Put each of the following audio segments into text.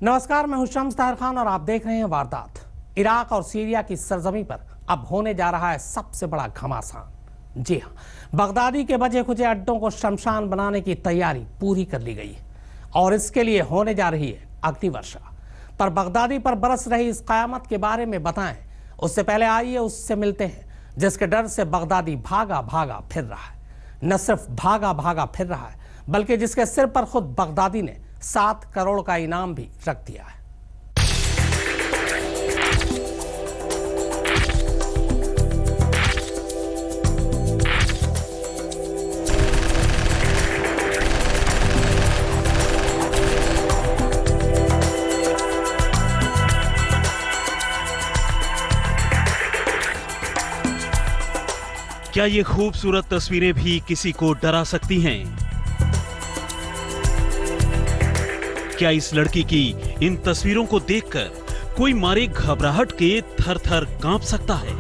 नमस्कार, मैं हूं शम्स ताहिर खान और आप देख रहे हैं वारदात। इराक और सीरिया की सरजमी पर अब होने जा रहा है सबसे बड़ा घमासान। जी हां, बगदादी के बचे खुचे अड्डों को शमशान बनाने की तैयारी पूरी कर ली गई है और इसके लिए होने जा रही है अग्निवर्षा। पर बगदादी पर बरस रही इस कयामत के बारे में बताएं उससे पहले आइए उससे मिलते हैं जिसके डर से बगदादी भागा भागा फिर रहा है। न सिर्फ भागा भागा फिर रहा है बल्कि जिसके सिर पर खुद बगदादी ने 7 करोड़ का इनाम भी रख दिया है। क्या ये खूबसूरत तस्वीरें भी किसी को डरा सकती हैं? क्या इस लड़की की इन तस्वीरों को देखकर कोई मारे घबराहट के थर थर कांप सकता है?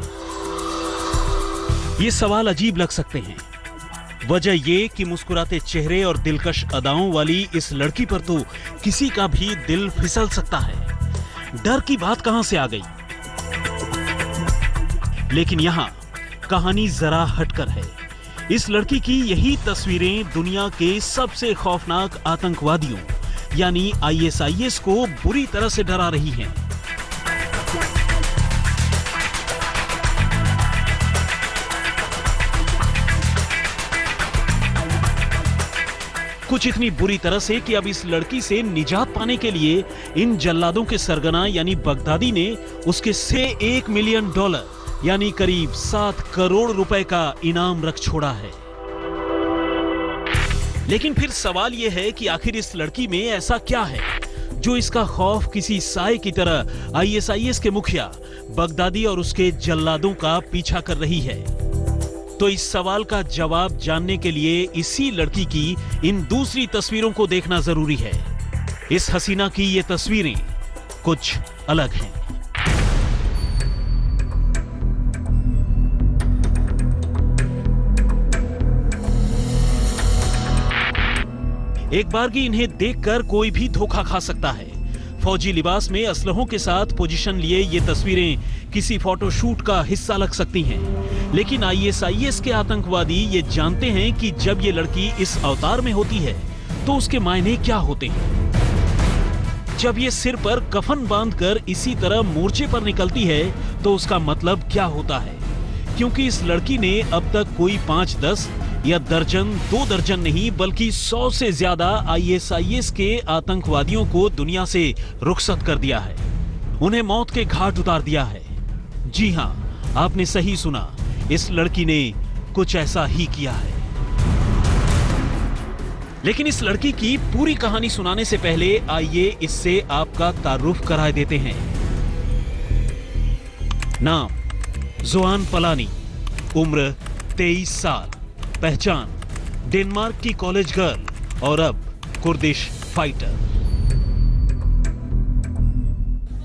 ये सवाल अजीब लग सकते हैं। वजह ये कि मुस्कुराते चेहरे और दिलकश अदाओं वाली इस लड़की पर तो किसी का भी दिल फिसल सकता है। डर की बात कहां से आ गई? लेकिन यहां कहानी जरा हटकर है। इस लड़की की यही तस्वीरें दुनिया के सबसे खौफनाक आतंकवादियों यानी आईएसआईएस को बुरी तरह से डरा रही हैं। कुछ इतनी बुरी तरह से कि अब इस लड़की से निजात पाने के लिए इन जल्लादों के सरगना यानी बगदादी ने उसके से $1 मिलियन यानी करीब 7 करोड़ रुपए का इनाम रख छोड़ा है। लेकिन फिर सवाल यह है कि आखिर इस लड़की में ऐसा क्या है जो इसका खौफ किसी साए की तरह आईएसआईएस के मुखिया बगदादी और उसके जल्लादों का पीछा कर रही है। तो इस सवाल का जवाब जानने के लिए इसी लड़की की इन दूसरी तस्वीरों को देखना जरूरी है। इस हसीना की ये तस्वीरें कुछ अलग हैं। एक बार की इन्हें देखकर कोई भी धोखा खा सकता है। फौजी लिबास में असलहों के साथ पोजीशन लिए ये तस्वीरें किसी फोटोशूट का हिस्सा लग सकती हैं। लेकिन आईएसआईएस के आतंकवादी ये जानते हैं कि जब ये लड़की इस अवतार में होती है तो उसके मायने क्या होते हैं। जब ये सिर पर कफन बांधकर इसी तरह मोर्चे पर निकलती है तो उसका मतलब क्या होता है, क्योंकि इस लड़की ने अब तक कोई 5-10 या दर्जन 2 दर्जन नहीं बल्कि 100 से ज्यादा आईएसआईएस के आतंकवादियों को दुनिया से रुखसत कर दिया है, उन्हें मौत के घाट उतार दिया है। जी हां, आपने सही सुना, इस लड़की ने कुछ ऐसा ही किया है। लेकिन इस लड़की की पूरी कहानी सुनाने से पहले आइए इससे आपका तारुफ कराए देते हैं। नाम जोआन पलानी, उम्र 23 साल, पहचान डेनमार्क की कॉलेज गर्ल और अब कुर्दिश फाइटर।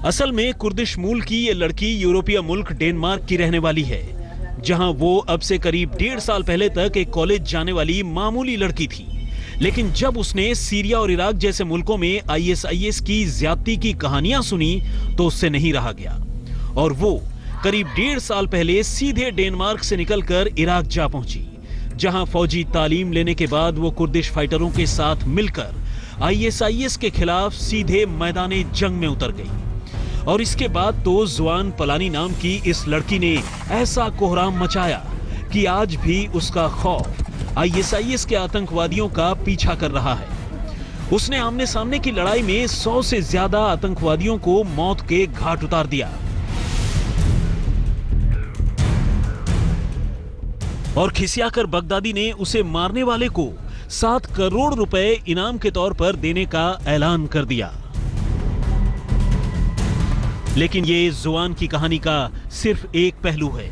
असल में कुर्दिश मूल की ये लड़की यूरोपीय मुल्क डेनमार्क की रहने वाली है, जहां वो अब से करीब 1.5 साल पहले तक एक कॉलेज जाने वाली मामूली लड़की थी। लेकिन जब उसने सीरिया और इराक जैसे मुल्कों में आईएसआईएस की ज्यादती की कहानियां सुनी तो उससे नहीं रहा गया और वो करीब 1.5 साल पहले सीधे डेनमार्क से निकलकर इराक जा पहुंची, जहां फौजी तालीम लेने के बाद वो कुर्दिश फाइटरों के साथ मिलकर आईएसआईएस के खिलाफ सीधे मैदाने जंग में उतर गई। और इसके बाद तो जोआन पलानी नाम की इस लड़की ने ऐसा कोहराम मचाया कि आज भी उसका खौफ आईएसआईएस के आतंकवादियों का पीछा कर रहा है। उसने आमने सामने की लड़ाई में 100 से ज्यादा आतंकवादियों को मौत के घाट उतार दिया और खिसियाकर बगदादी ने उसे मारने वाले को 7 करोड़ रुपए इनाम के तौर पर देने का ऐलान कर दिया। लेकिन ये जोआन की कहानी का सिर्फ एक पहलू है।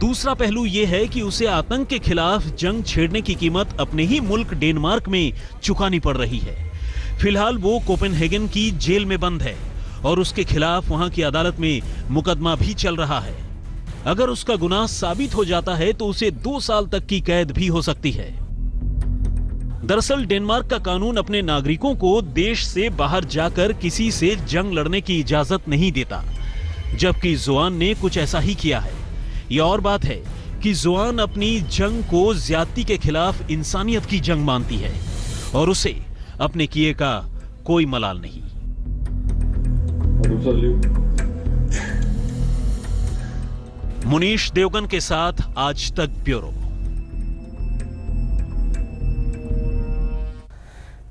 दूसरा पहलू यह है कि उसे आतंक के खिलाफ जंग छेड़ने की कीमत अपने ही मुल्क डेनमार्क में चुकानी पड़ रही है। फिलहाल वो कोपेनहेगन की जेल में बंद है और उसके खिलाफ वहां की अदालत में मुकदमा भी चल रहा है। अगर उसका गुनाह साबित हो जाता है तो उसे 2 साल तक की कैद भी हो सकती है। दरअसल डेनमार्क का कानून अपने नागरिकों को देश से बाहर जाकर किसी से जंग लड़ने की इजाजत नहीं देता, जबकि जुआन ने कुछ ऐसा ही किया है। यह और बात है कि जुआन अपनी जंग को ज्यादती के खिलाफ इंसानियत की जंग मानती है और उसे अपने किए का कोई मलाल नहीं। मुनीश देवगन के साथ आज तक ब्यूरो।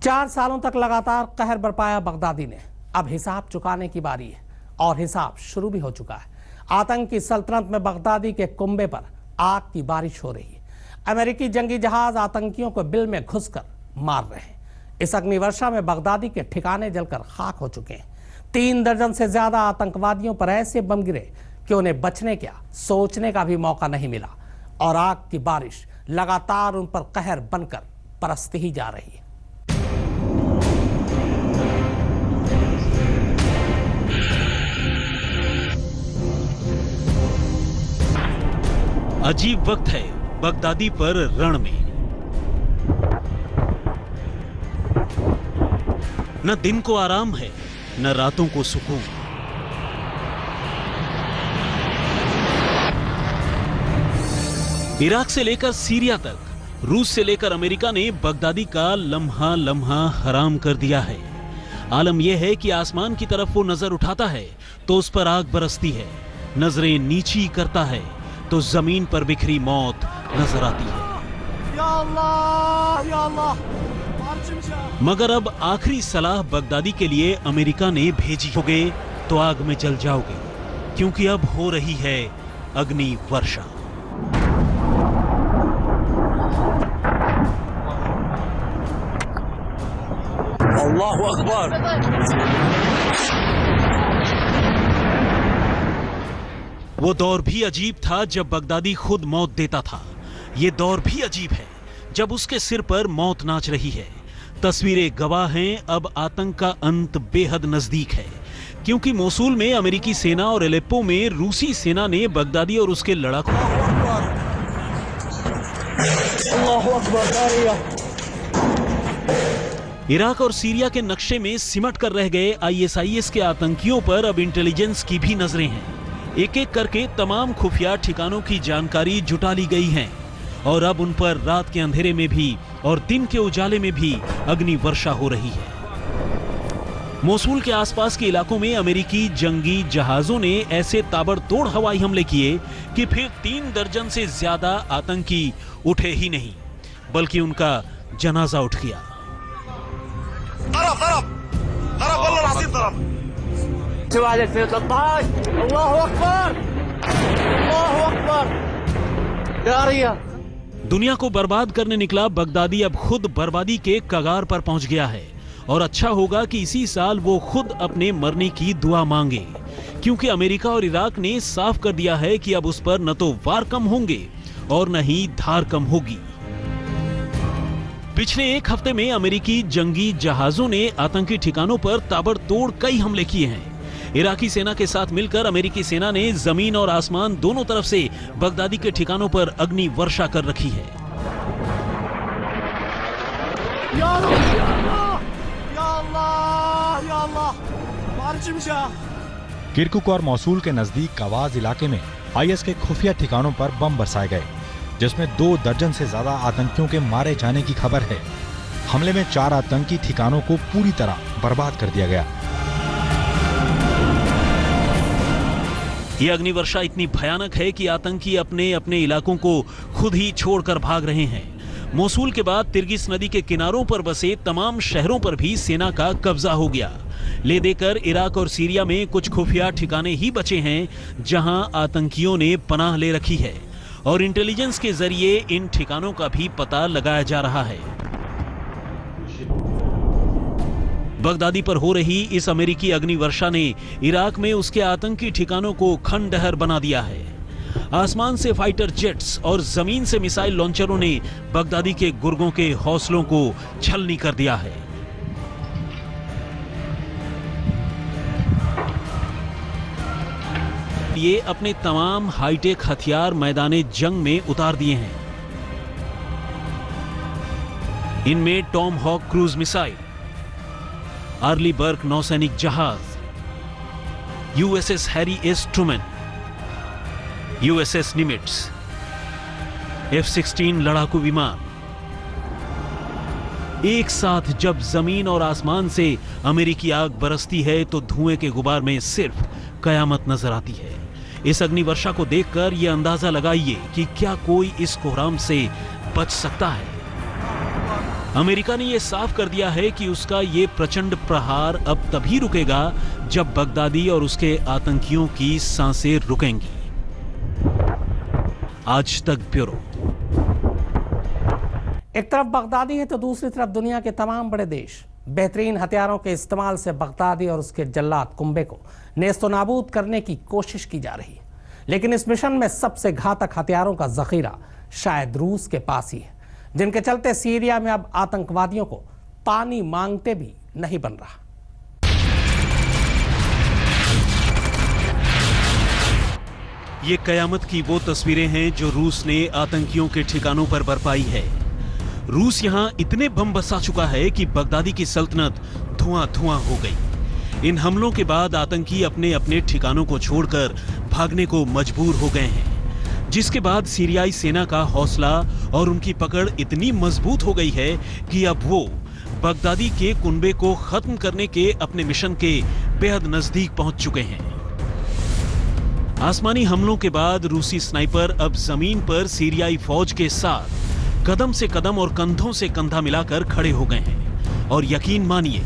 4 सालों तक लगातार कहर बरपाया बगदादी ने। अब हिसाब चुकाने की बारी है और हिसाब शुरू भी हो चुका है। आतंकी सल्तनत में बगदादी के कुंबे पर आग की बारिश हो रही है। अमेरिकी जंगी जहाज आतंकियों को बिल में घुसकर मार रहे हैं। इस अग्निवर्षा में बगदादी के ठिकाने जलकर खाक हो चुके हैं। 3 दर्जन से ज्यादा आतंकवादियों पर ऐसे बम गिरे कि उन्हें बचने क्या सोचने का भी मौका नहीं मिला और आग की बारिश लगातार उन पर कहर बनकर बरसती ही जा रही है। अजीब वक्त है बगदादी पर रण में। न दिन को आराम है, न रातों को सुकून। इराक से लेकर सीरिया तक, रूस से लेकर अमेरिका ने बगदादी का लम्हा लम्हा हराम कर दिया है। आलम यह है कि आसमान की तरफ वो नजर उठाता है तो उस पर आग बरसती है, नजरें नीची करता है तो जमीन पर बिखरी मौत नजर आती है। या अल्लाह, या अल्लाह। मगर अब आखिरी सलाह बगदादी के लिए अमेरिका ने भेजी। होगे तो आग में जल जाओगे, क्योंकि अब हो रही है अग्नि वर्षा। अल्लाहु अकबर। वो दौर भी अजीब था जब बगदादी खुद मौत देता था। ये दौर भी अजीब है जब उसके सिर पर मौत नाच रही है। तस्वीरें गवाह हैं, अब आतंक का अंत बेहद नजदीक है, क्योंकि मोसूल में अमेरिकी सेना और एलेप्पो में रूसी सेना ने बगदादी और उसके लड़ाकों इराक और सीरिया के नक्शे में सिमट कर रह गए आईएसआईएस के आतंकियों पर अब इंटेलिजेंस की भी नजरें हैं। एक एक करके तमाम खुफिया ठिकानों की जानकारी जुटा ली गई है और अब उन पर रात के अंधेरे में भी और दिन के उजाले में भी अग्नि वर्षा हो रही है। मोसूल के आसपास के इलाकों में अमेरिकी जंगी जहाजों ने ऐसे ताबड़तोड़ हवाई हमले किए कि फिर 3 दर्जन से ज्यादा आतंकी उठे ही नहीं, बल्कि उनका जनाजा उठ गया। दुनिया को बर्बाद करने निकला बगदादी अब खुद बर्बादी के कगार पर पहुंच गया है और अच्छा होगा कि इसी साल वो खुद अपने मरने की दुआ मांगे, क्योंकि अमेरिका और इराक ने साफ कर दिया है कि अब उस पर न तो वार कम होंगे और न ही धार कम होगी। पिछले 1 हफ्ते में अमेरिकी जंगी जहाजों ने आतंकी ठिकानों पर ताबड़तोड़ कई हमले किए हैं। इराकी सेना के साथ मिलकर अमेरिकी सेना ने जमीन और आसमान दोनों तरफ से बगदादी के ठिकानों पर अग्नि वर्षा कर रखी है। किरकुक और मौसूल के नजदीक कवाज इलाके में आईएस के खुफिया ठिकानों पर बम बरसाए गए, जिसमें 2 दर्जन से ज्यादा आतंकियों के मारे जाने की खबर है। हमले में 4 आतंकी ठिकानों को पूरी तरह बर्बाद कर दिया गया। यह अग्निवर्षा इतनी भयानक है कि आतंकी अपने अपने इलाकों को खुद ही छोड़कर भाग रहे हैं। मोसूल के बाद तिर्गिस नदी के किनारों पर बसे तमाम शहरों पर भी सेना का कब्जा हो गया। ले देकर इराक और सीरिया में कुछ खुफिया ठिकाने ही बचे हैं जहां आतंकियों ने पनाह ले रखी है और इंटेलिजेंस के जरिए इन ठिकानों का भी पता लगाया जा रहा है। बगदादी पर हो रही इस अमेरिकी अग्निवर्षा ने इराक में उसके आतंकी ठिकानों को खंडहर बना दिया है। आसमान से फाइटर जेट्स और जमीन से मिसाइल लॉन्चरों ने बगदादी के गुर्गों के हौसलों को छलनी कर दिया है। ये अपने तमाम हाईटेक हथियार मैदाने जंग में उतार दिए हैं। इनमें tomahawk cruise missile, Arleigh Burke नौसैनिक जहाज, USS Harry S Truman, USS Nimitz, F-16 लड़ाकू विमान। एक साथ जब जमीन और आसमान से अमेरिकी आग बरसती है तो धुएं के गुबार में सिर्फ कयामत नजर आती है। इस अग्निवर्षा को देखकर यह अंदाजा लगाइए कि क्या कोई इस कोहराम से बच सकता है। अमेरिका ने यह साफ कर दिया है कि उसका यह प्रचंड प्रहार अब तभी रुकेगा जब बगदादी और उसके आतंकियों की सांसें रुकेंगी। आज तक ब्यूरो। एक तरफ बगदादी है तो दूसरी तरफ दुनिया के तमाम बड़े देश बेहतरीन हथियारों के इस्तेमाल से बगदादी और उसके जल्लाद कुंबे को नेस्तनाबूद करने की कोशिश की जा रही है। लेकिन इस मिशन में सबसे घातक हथियारों का जखीरा शायद रूस के पास ही है, जिनके चलते सीरिया में अब आतंकवादियों को पानी मांगते भी नहीं बन रहा। ये कयामत की वो तस्वीरें हैं जो रूस ने आतंकियों के ठिकानों पर बरपाई है। रूस यहां इतने बम बसा चुका है कि बगदादी की सल्तनत धुआं धुआं हो गई। इन हमलों के बाद आतंकी अपने अपने ठिकानों को छोड़कर भागने को मजबूर हो गए हैं, जिसके बाद सीरियाई सेना का हौसला और उनकी पकड़ इतनी मजबूत हो गई है कि अब वो बगदादी के कुनबे को खत्म करने के अपने मिशन के बेहद नजदीक पहुंच चुके हैं। आसमानी हमलों के बाद रूसी स्नाइपर अब जमीन पर सीरियाई फौज के साथ कदम से कदम और कंधों से कंधा मिलाकर खड़े हो गए हैं। और यकीन मानिए,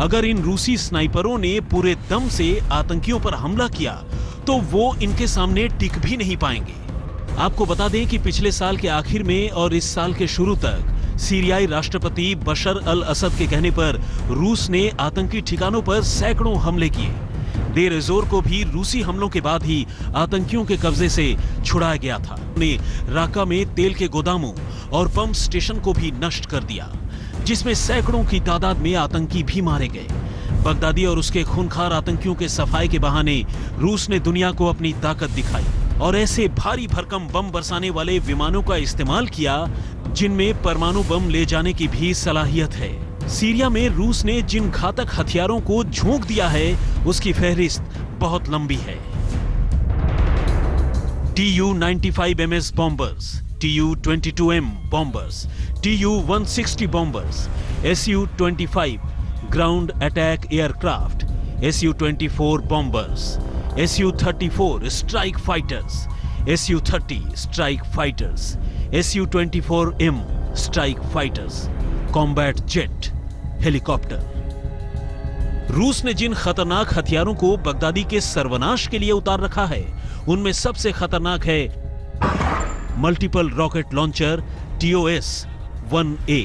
अगर इन रूसी स्नाइपरों ने पूरे दम से आतंकियों पर हमला किया तो वो इनके सामने टिक भी नहीं पाएंगे। आपको बता दें कि पिछले साल के आखिर में और इस साल के शुरू तक सीरियाई राष्ट्रपति बशर अल असद के कहने पर रूस ने आतंकी ठिकानों पर सैकड़ों हमले किए। देर एज़ोर को भी रूसी हमलों के बाद ही आतंकियों के कब्जे से छुड़ाया गया था। उन्होंने राका में तेल के गोदामों और पंप स्टेशन को भी नष्ट कर दिया, जिसमें सैकड़ों की तादाद में आतंकी भी मारे गए। बगदादी और उसके खूंखार आतंकियों के सफाए के बहाने रूस ने दुनिया को अपनी ताकत दिखाई और ऐसे भारी भरकम बम बरसाने वाले विमानों का इस्तेमाल किया जिनमें परमाणु बम ले जाने की भी सलाहियत है। सीरिया में रूस ने जिन घातक हथियारों को झोंक दिया है उसकी फहरिस्त बहुत लंबी है। Tu-95MS bombers, Tu-22M bombers, Tu-160 bombers, Su-25 ground attack aircraft, Su-24 bombers, Su-34 strike fighters, Su-30 strike fighters, Su-24M strike fighters, combat jet, helicopter. रूस ने जिन खतरनाक हथियारों को बगदादी के सर्वनाश के लिए उतार रखा है उनमें सबसे खतरनाक है मल्टीपल रॉकेट लॉन्चर TOS-1A।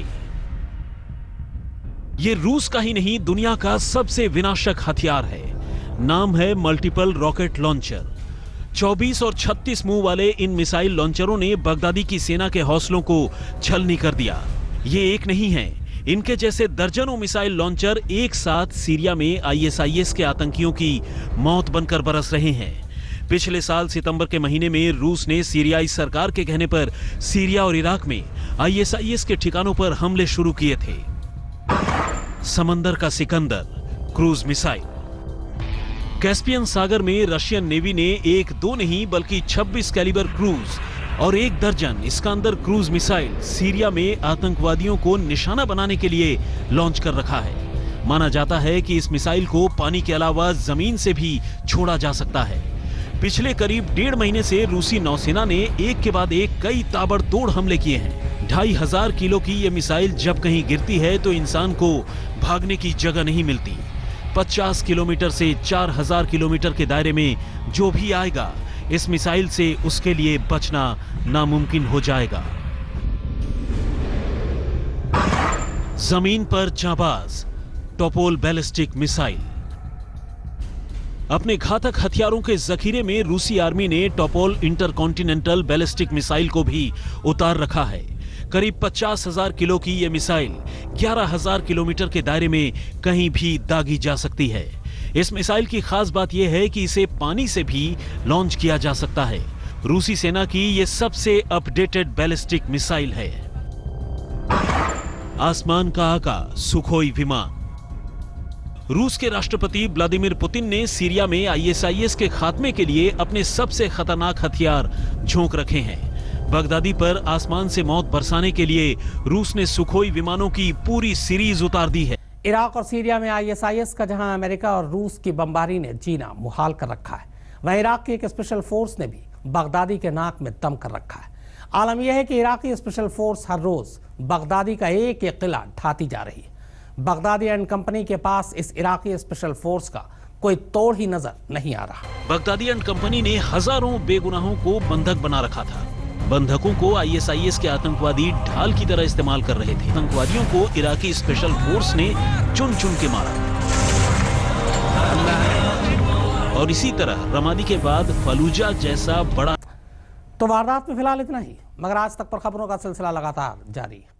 यह रूस का ही नहीं दुनिया का सबसे विनाशक हथियार है। नाम है मल्टीपल रॉकेट लॉन्चर। 24 और 36 मुंह वाले इन मिसाइल लॉन्चरों ने बगदादी की सेना के हौसलों को छलनी कर दिया। ये एक नहीं है, इनके जैसे दर्जनों मिसाइल लॉन्चर एक साथ सीरिया में ISIS के आतंकियों की मौत बनकर बरस रहे हैं। पिछले साल सितंबर के महीने में रूस ने सीरियाई सरकार के कहने पर सीरिया और इराक में ISIS के ठिकानों पर हमले शुरू किए थे। समंदर का सिकंदर क्रूज मिसाइल। कैस्पियन सागर में रशियन नेवी ने एक दो नहीं बल्कि 26 कैलिबर क्रूज और 1 दर्जन इस्कांदर क्रूज मिसाइल सीरिया में आतंकवादियों को निशाना बनाने के लिए लॉन्च कर रखा है। माना जाता है कि इस मिसाइल को पानी के अलावा जमीन से भी छोड़ा जा सकता है। पिछले करीब 1.5 महीने से रूसी नौसेना ने एक के बाद एक कई ताबड़तोड़ हमले किए हैं। 2500 किलो की यह मिसाइल जब कहीं गिरती है तो इंसान को भागने की जगह नहीं मिलती। 50 किलोमीटर से 4000 किलोमीटर के दायरे में जो भी आएगा इस मिसाइल से उसके लिए बचना नामुमकिन हो जाएगा। जमीन पर जाबाज टोपोल बैलिस्टिक मिसाइल। अपने घातक हथियारों के जखीरे में रूसी आर्मी ने टोपोल इंटरकॉन्टिनेंटल बैलिस्टिक मिसाइल को भी उतार रखा है। करीब 50,000 किलो की यह मिसाइल 11,000 किलोमीटर के दायरे में कहीं भी दागी जा सकती है। इस मिसाइल की खास बात यह है कि इसे पानी से भी लॉन्च किया जा सकता है। रूसी सेना की यह सबसे अपडेटेड बैलिस्टिक मिसाइल है। आसमान का आका सुखोई विमान। रूस के राष्ट्रपति व्लादिमीर पुतिन ने सीरिया में आईएसआईएस के खात्मे के लिए अपने सबसे खतरनाक हथियार झोंक रखे हैं। बगदादी पर आसमान से मौत बरसाने के लिए रूस ने सुखोई विमानों की पूरी सीरीज उतार दी है। इराक और सीरिया में आईएसआईएस का जहां अमेरिका और रूस की बमबारी ने जीना मुहाल कर रखा है, वहीं इराक की एक स्पेशल फोर्स ने भी बगदादी के नाक में दम कर रखा है। आलम यह है कि इराकी स्पेशल फोर्स हर रोज बगदादी का एक एक किला ढाती जा रही है। बगदादी एंड कंपनी के पास इस इराकी स्पेशल फोर्स का कोई तोड़ ही नजर नहीं आ रहा। बगदादी एंड कंपनी ने हजारों बेगुनाहों को बंधक बना रखा था। बंधकों को आईएसआईएस के आतंकवादी ढाल की तरह इस्तेमाल कर रहे थे। आतंकवादियों को इराकी स्पेशल फोर्स ने चुन चुन के मारा और इसी तरह रमादी के बाद फलूजा जैसा बड़ा। तो वारदात में फिलहाल इतना ही, मगर आज तक पर खबरों का सिलसिला लगातार जारी है।